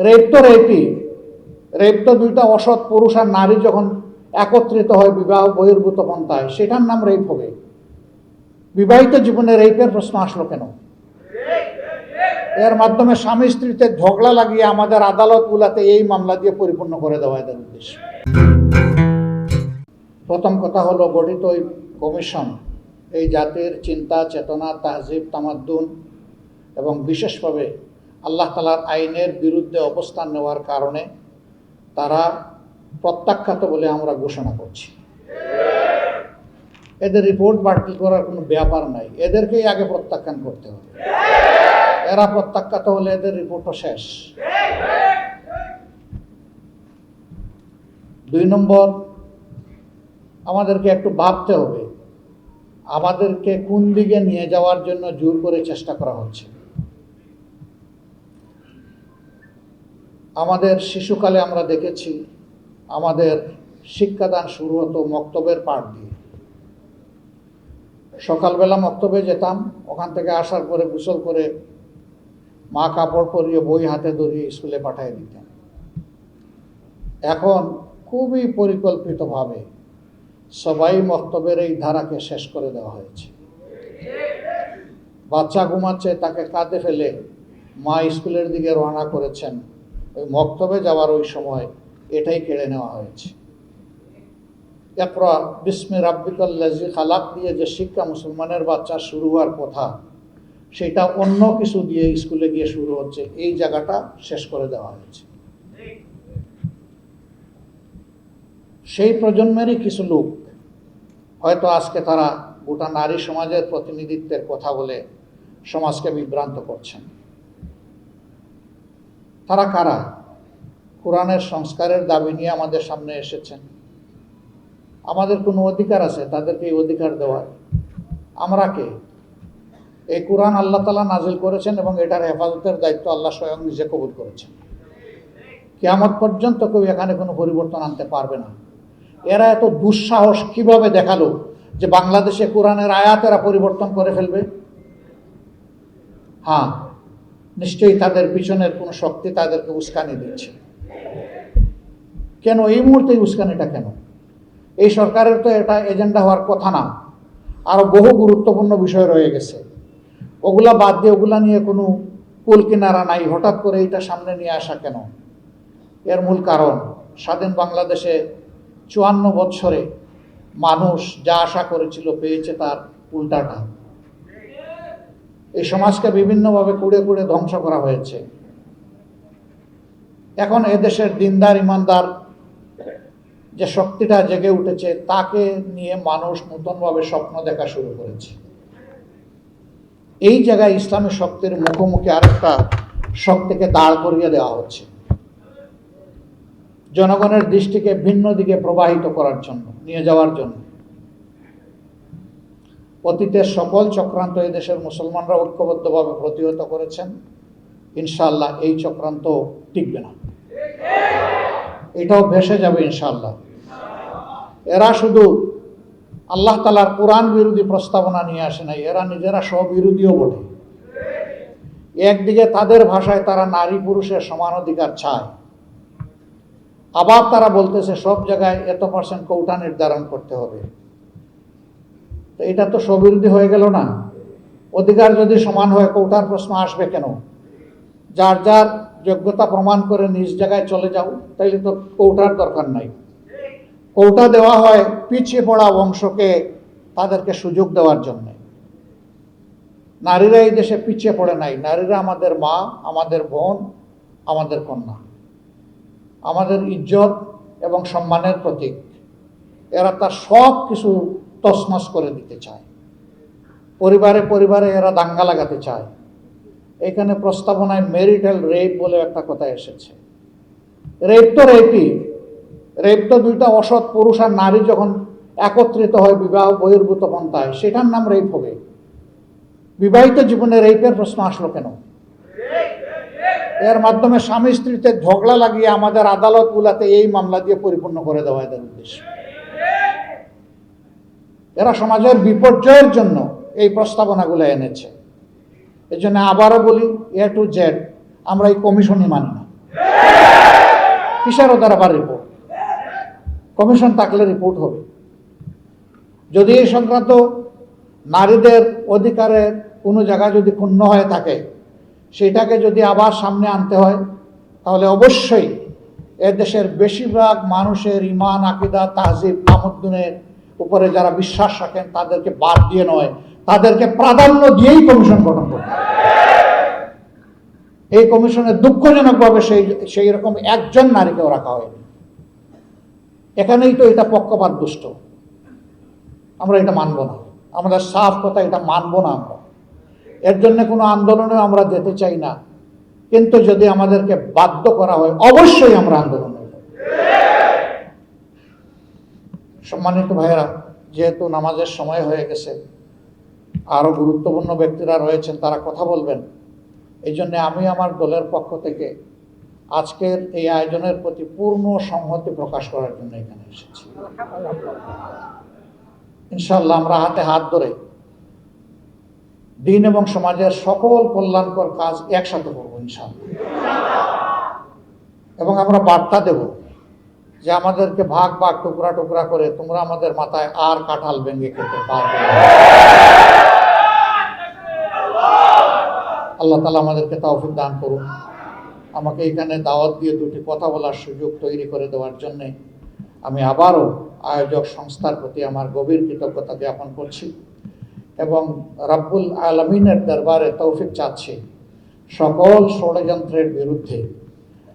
Rape তো রেপই, rape তো দুইটা অসৎ পুরুষ আর নারী যখন একত্রিত হয় বিবাহ বহির্ভূত পন্থায়, সেটার নাম রেপ হবে। বিবাহিত জীবনে রেপের প্রশ্ন আসলো কেন? এর মাধ্যমে স্বামী স্ত্রীতে ঝগড়া লাগিয়ে আমাদের আদালতগুলোতে এই মামলা দিয়ে পরিপূর্ণ করে দেওয়া এদের উদ্দেশ্য। প্রথম কথা হলো, গঠিত ওই কমিশন এই জাতির চিন্তা চেতনা, তাহজিব, তামাদ্দুন এবং বিশেষভাবে আল্লাহ তাআলার আইনের বিরুদ্ধে অবস্থান নেওয়ার কারণে তারা প্রত্যাখ্যাত বলে আমরা ঘোষণা করছি। এদের রিপোর্ট বাতিল করার কোনো ব্যাপার নাই, এদেরকেই আগে প্রত্যাখ্যান করতে হবে। এরা প্রত্যাখ্যাত হলে এদের রিপোর্টও শেষ। 2 নম্বর, আমাদেরকে একটু ভাবতে হবে আমাদেরকে কোন দিকে নিয়ে যাওয়ার জন্য জোর করে চেষ্টা করা হচ্ছে। আমাদের শিশুকালে আমরা দেখেছি আমাদের শিক্ষাদান শুরু হতো মক্তবের পাঠ দিয়ে। সকালবেলা মক্তবে যেতাম, ওখান থেকে আসার পরে গোসল করে মা কাপড় পরিয়ে বই হাতে ধরিয়ে স্কুলে পাঠিয়ে দিতেন। এখন খুবই পরিকল্পিতভাবে সবাই মক্তবের এই ধারাকে শেষ করে দেওয়া হয়েছে। বাচ্চা ঘুমাচ্ছে, তাকে কাঁধে ফেলে মা স্কুলের দিকে রওনা করেছেন, ওই মক্তবে যাওয়ার ওই সময় এটাই কেড়ে নেওয়া হয়েছে। ইকরা বিসমি রাব্বিকাল্লাযী খালাক দিয়ে যে শিক্ষা মুসলমানের বাচ্চা শুরু হওয়ার কথা, সেটা অন্য কিছু দিয়ে স্কুলে গিয়ে শুরু হচ্ছে। এই জায়গাটা শেষ করে দেওয়া হয়েছে। সেই প্রজন্মেরই কিছু লোক হয়তো আজকে তারা গোটা নারী সমাজের প্রতিনিধিত্বের কথা বলে সমাজকে বিভ্রান্ত করছেন। তারা কারা? কোরআনের সংস্কারের দাবি নিয়ে আমাদের সামনে এসেছেন। আমাদের কোনো অধিকার আছে তাদেরকে এই অধিকার দেওয়ার? আমরা কে? এই কোরআন আল্লাহ তাআলা নাজিল করেছেন এবং এটার হেফাজতের দায়িত্ব আল্লাহ স্বয়ং নিজে কবুল করেছেন। কিয়ামত পর্যন্ত কেউ এখানে কোনো পরিবর্তন আনতে পারবে না। এরা এত দুঃসাহস কিভাবে দেখালো যে বাংলাদেশে কোরআনের আয়াত এরা পরিবর্তন করে ফেলবে? হ্যাঁ, নিশ্চয়ই তাদের পিছনের কোনো শক্তি তাদেরকে উস্কানি দিচ্ছে। কেন এই মুহূর্তে উস্কানিটা কেন? এই সরকারের তো এটা এজেন্ডা হওয়ার কথা না। আরো বহু গুরুত্বপূর্ণ বিষয় রয়ে গেছে, ওগুলা বাদ দিয়ে ওগুলা নিয়ে কোনো কুল কিনারা নাই। হঠাৎ করে এটা সামনে নিয়ে আসা কেন? এর মূল কারণ, স্বাধীন বাংলাদেশে 54 বছরে মানুষ যা আশা করেছিল পেয়েছে তার উল্টাটা। এই সমাজকে বিভিন্নভাবে কুড়ে কুড়ে ধ্বংস করা হয়েছে। এখন এদেশের দিনদার ইমানদার যে শক্তিটা জেগে উঠেছে, তাকে নিয়ে মানুষ নতুনভাবে স্বপ্ন দেখা শুরু করেছে। এই জায়গায় ইসলামী শক্তির মুখোমুখি আরেকটা শক্তিকে দাঁড় করিয়ে দেওয়া হচ্ছে, জনগণের দৃষ্টিকে ভিন্ন দিকে প্রবাহিত করার জন্য, নিয়ে যাওয়ার জন্য। অতীতের সকল চক্রান্ত এই দেশের মুসলমানরা ঐক্যবদ্ধভাবে প্রতিহত করেছেন। ইনশাআল্লাহ এই চক্রান্ত টিকবে না, এটাও ভেসে যাবে ইনশাআল্লাহ। এরা শুধু আল্লাহ তাআলার কোরআন বিরোধী প্রস্তাবনা নিয়ে আসে নাই, এরা নিজেরা স্ববিরোধীও বটে। একদিকে তাদের ভাষায় তারা নারী পুরুষের সমান অধিকার চায়, আবার তারা বলতেছে সব জায়গায় এত% কোটা নির্ধারণ করতে হবে। তো এটা তো স্ববিরোধী হয়ে গেল না? অধিকার যদি সমান হয় কোটার প্রশ্ন আসবে কেন? যার যার যোগ্যতা প্রমাণ করে নিজ জায়গায় চলে যাও, তাইলে তো কোটার দরকার নাই। কোটা দেওয়া হয় পিছিয়ে পড়া বংশকে তাদেরকে সুযোগ দেওয়ার জন্য। নারীরা এই দেশে পিছিয়ে পড়ে নাই। নারীরা আমাদের মা, আমাদের বোন, আমাদের কন্যা, আমাদের ইজ্জত এবং সম্মানের প্রতীক। এরা তার সব কিছু তছনছ করে দিতে চায়। পরিবারে পরিবারে এরা দাঙ্গা লাগাতে চায়। এখানে প্রস্তাবনায় ম্যারিটাল রেপ বলে একটা কথা এসেছে। রেপ তো রেপই, রেপ তো দুইটা অসৎ পুরুষ আর নারী যখন একত্রিত হয় বিবাহ বহির্ভূত পন্থায়, সেটার নাম রেপ হবে। বিবাহিত জীবনে রেপের প্রশ্ন আসলো কেন? এর মাধ্যমে স্বামী স্ত্রীতে ঝগড়া লাগিয়ে আমাদের আদালতগুলোতে এই মামলা দিয়ে পরিপূর্ণ করে দেওয়া এদের উদ্দেশ্য। এরা সমাজের বিপর্যয়ের জন্য এই প্রস্তাবনাগুলো এনেছে। এই জন্য আবারও বলি, A to Z আমরা এই কমিশনই মানি না। কিসের ওদের আবার রিপোর্ট? কমিশন থাকলে রিপোর্ট হবে। যদি এই সংক্রান্ত নারীদের অধিকারের কোনো জায়গায় যদি ক্ষুণ্ণ হয়ে থাকে, সেটাকে যদি আবার সামনে আনতে হয়, তাহলে অবশ্যই এ দেশের বেশিরভাগ মানুষের ঈমান, আকীদা, তাহজিব, তামাদ্দুনের উপরে যারা বিশ্বাস রাখেন তাদেরকে বাদ দিয়ে নয়, তাদেরকে প্রাধান্য দিয়েই কমিশন গঠন করতে হবে। এই কমিশনে দুঃখজনকভাবে সেই রকম একজন নারীকেও রাখা হয়নি। এখানেই তো এটা পক্ষপাত দুষ্ট। আমরা এটা মানব না, আমাদের সাফ কথা, এটা মানব না আমরা। এর জন্য কোনো আন্দোলনে আমরা যেতে চাই না, কিন্তু যদি আমাদেরকে বাধ্য করা হয় অবশ্যই আমরা আন্দোলনে যাব। সম্মানিত ভাইয়েরা, যেহেতু নামাজের সময় হয়ে গেছে, আরো গুরুত্বপূর্ণ ব্যক্তিরা রয়েছেন, তারা কথা বলবেন। এই জন্য আমি আমার দলের পক্ষ থেকে আজকের এই আয়োজনের প্রতি পূর্ণ সংহতি প্রকাশ করার জন্য এখানে এসেছি। ইনশাআল্লাহ আমরা হাতে হাত ধরে দিন এবং সমাজের সকল কল্যাণকর কাজ একসাথে করবো ইনশাআল্লাহ। এবং আমরা বার্তা দেব যে আমাদেরকে ভাগ ভাগ, টুকরা টুকরা করে তোমরা আমাদের মাথায় আর কাঁঠাল ভেঙে খেতে পারবে না। আল্লাহ তাআলা আমাদেরকে তৌফিক দান করুন। আমাকে এখানে দাওয়াত দিয়ে দুটি কথা বলার সুযোগ তৈরি করে দেওয়ার জন্যে আমি আবারও আয়োজক সংস্থার প্রতি আমার গভীর কৃতজ্ঞতা জ্ঞাপন করছি এবং রাব্বুল আলামিনের দরবারে তৌফিক চাচ্ছি সকল ষড়যন্ত্রের বিরুদ্ধে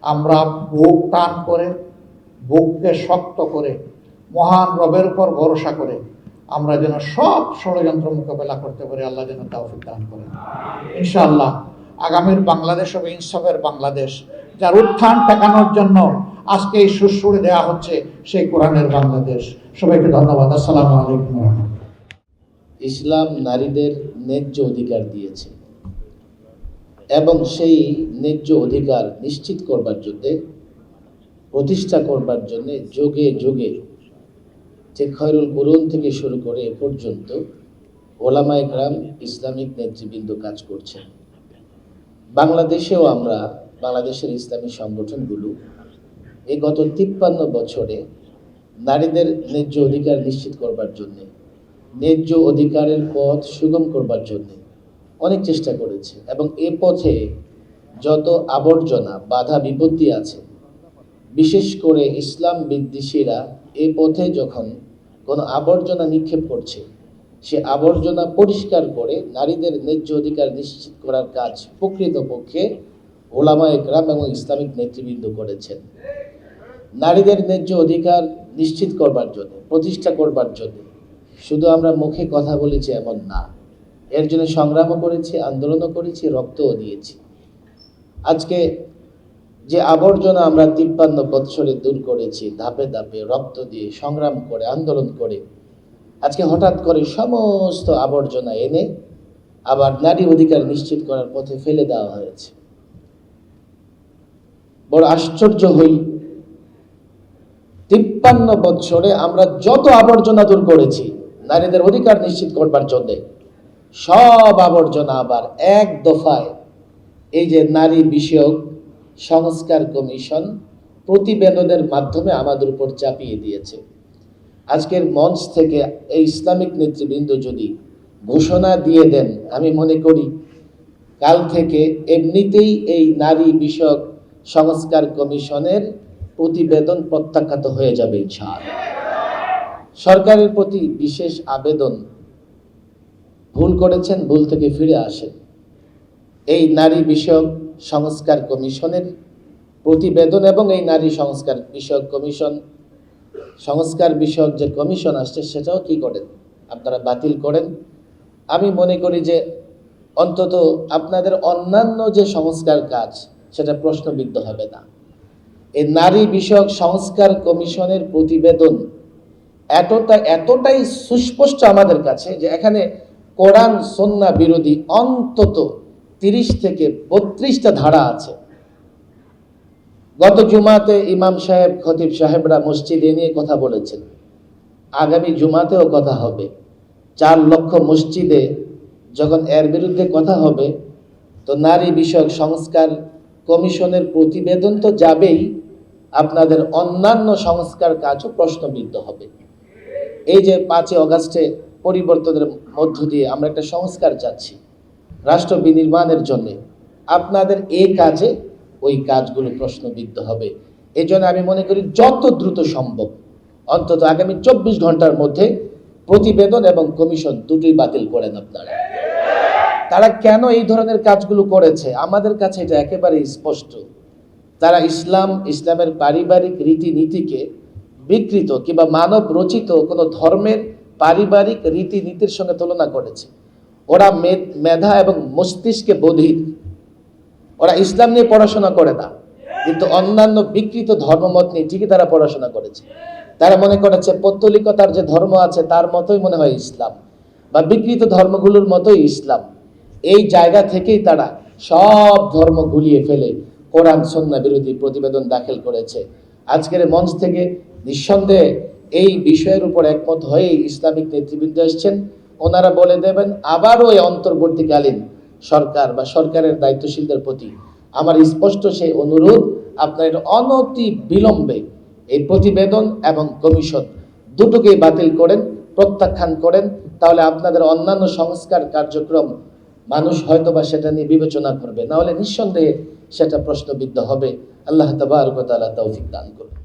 আমরা বুক টান করে, বুককে শক্ত করে, মহান রবের উপর ভরসা করে আমরা যেন সব ষড়যন্ত্র মোকাবেলা করতে পারি। আল্লাহ যেন তৌফিক দান করেন ইনশাআল্লাহ। আগামীর বাংলাদেশ হবে ইনসাফের বাংলাদেশ, যার উত্থান ঠেকানোর জন্য আজকে এই সুরসুরে দেওয়া হচ্ছে সেই কোরআনের বাংলাদেশ। সবাইকে ধন্যবাদ। আসসালামু আলাইকুম। ইসলাম নারীদের ন্যায্য অধিকার দিয়েছে এবং সেই ন্যায্য অধিকার নিশ্চিত করবার জন্য, প্রতিষ্ঠা করবার জন্য যুগে যুগে যে খয়রুল কুরুন থেকে শুরু করে এ পর্যন্ত ওলামায়ে কেরাম, ইসলামিক নেতৃবৃন্দ কাজ করছেন। বাংলাদেশেও আমরা, বাংলাদেশের ইসলামী সংগঠনগুলো এই গত 53 বছরে নারীদের ন্যায্য অধিকার নিশ্চিত করবার জন্য, ন্যায্য অধিকারের পথ সুগম করবার জন্য অনেক চেষ্টা করেছে এবং এ পথে যত আবর্জনা, বাধা, বিপত্তি আছে, বিশেষ করে ইসলাম বিদ্বেষীরা এ পথে যখন কোনো আবর্জনা নিক্ষেপ করছে, সে আবর্জনা পরিষ্কার করে নারীদের ন্যায্য অধিকার নিশ্চিত করার কাজ প্রকৃতপক্ষে ওলামায়ে কেরাম এবং ইসলামিক নেতৃবৃন্দ করেছেন। নারীদের ন্যায্য অধিকার নিশ্চিত করবার জন্য, প্রতিষ্ঠা করবার জন্য শুধু আমরা মুখে কথা বলেছি এমন না, এর জন্য সংগ্রামও করেছি, আন্দোলনও করেছি, রক্তও দিয়েছি। আজকে যে আবর্জনা আমরা 53 বৎসরে দূর করেছি, ধাপে ধাপে রক্ত দিয়ে, সংগ্রাম করে, আন্দোলন করে, আজকে হঠাৎ করে সমস্ত আবর্জনা এনে আবার নারী অধিকার নিশ্চিত করার পথে ফেলে দেওয়া হয়েছে। বড় আশ্চর্য হই, 53 বৎসরে আমরা যত আবর্জনা দূর করেছি নারীদের অধিকার নিশ্চিত করবার জন্য, সব আবর্জনা আবার এক দফায় এই যে নারী বিষয়ক সংস্কার কমিশন প্রতিবেদনের মাধ্যমে আমাদের উপর চাপিয়ে দিয়েছে। আজকের মঞ্চ থেকে এই ইসলামিক নেতৃবৃন্দ যদি ঘোষণা দিয়ে দেন, আমি মনে করি কাল থেকে এমনিতেই এই নারী বিষয়ক সংস্কার কমিশনের প্রতিবেদন প্রত্যাখ্যাত হয়ে যাবে ইনশাআল্লাহ। সরকারের প্রতি বিশেষ আবেদন, ভুল করেছেন, ভুল থেকে ফিরে আসেন। এই নারী বিষয়ক সংস্কার কমিশনের প্রতিবেদন এবং এই নারী সংস্কার বিষয়ক কমিশন, সংস্কার বিষয়ক যে কমিশন আসছে সেটাও কি করেন, আপনারা বাতিল করেন। আমি মনে করি যে অন্তত আপনাদের অন্যান্য যে সংস্কার কাজ সেটা প্রশ্নবিদ্ধ হবে না। এই নারী বিষয়ক সংস্কার কমিশনের প্রতিবেদন এতটাই সুস্পষ্ট আমাদের কাছে যে এখানে কোরআন সুন্নাহ বিরোধী অন্তত 30 থেকে 32টা ধারা আছে। গত জুমাতে ইমাম সাহেব, খতিব সাহেবরা মসজিদে নিয়ে কথা বলেছেন, আগামী জুমাতেও কথা হবে। 4 লক্ষ মসজিদে যখন এর বিরুদ্ধে কথা হবে, তো নারী বিষয়ক সংস্কার কমিশনের প্রতিবেদন তো যাবেই, আপনাদের অন্যান্য সংস্কার কাজও প্রশ্নবিদ্ধ হবে। এই যে 5 অগাস্টে পরিবর্তনের মধ্য দিয়ে আমরা একটা সংস্কার চাচ্ছি রাষ্ট্র বিনির্মাণের জন্য, আপনাদের এই কাজে ওই কাজগুলো প্রশ্নবিদ্ধ হবে। এই জন্য আমি মনে করি যত দ্রুত সম্ভব, অন্তত আগামী 24 ঘন্টার মধ্যে প্রতিবেদন এবং কমিশন দুটোই বাতিল করেন আপনারা। তারা কেন এই ধরনের কাজগুলো করেছে আমাদের কাছে এটা একেবারে স্পষ্ট। তারা ইসলামের পারিবারিক রীতিনীতিকে বিকৃত কিংবা মানব রচিত কোনো ধর্মের পারিবারিক রীতিনীতির সঙ্গে তুলনা করেছে। ওরা মেধা এবং মস্তিষ্কে বধির, ওরা ইসলাম নিয়ে পড়াশোনা করে না, কিন্তু অন্যান্য বিকৃত ধর্মমত নিয়ে ঠিকই তারা পড়াশোনা করেছে। তারা মনে করেছে পৌত্তলিকতার যে ধর্ম আছে তার মতোই মনে হয় ইসলাম, বা বিকৃত ধর্মগুলোর মতোই ইসলাম। এই জায়গা থেকেই তারা সব ধর্ম গুলিয়ে ফেলে কোরআন সুন্নাহ বিরোধী প্রতিবেদন দাখিল করেছে। আজকের মঞ্চ থেকে নিঃসন্দেহে এই বিষয়ের উপর একমত হয়ে ইসলামিক নেতৃবৃন্দ এসছেন। ওনারা বলে দেবেন আবারও এই অন্তর্বর্তীকালীন সরকার বা সরকারের দায়িত্বশীলদের প্রতি আমার স্পষ্ট সেই অনুরোধ, আপনারা অনতি বিলম্বে এই প্রতিবেদন এবং কমিশন দুটোকেই বাতিল করেন, প্রত্যাখ্যান করেন। তাহলে আপনাদের অন্যান্য সংস্কার কার্যক্রম মানুষ হয়তোবা সেটা নিয়ে বিবেচনা করবে, না হলে নিঃসন্দেহে সেটা প্রশ্নবিদ্ধ হবে। আল্লাহ তাবারক ওয়া তাআলা তৌফিক দান করুন।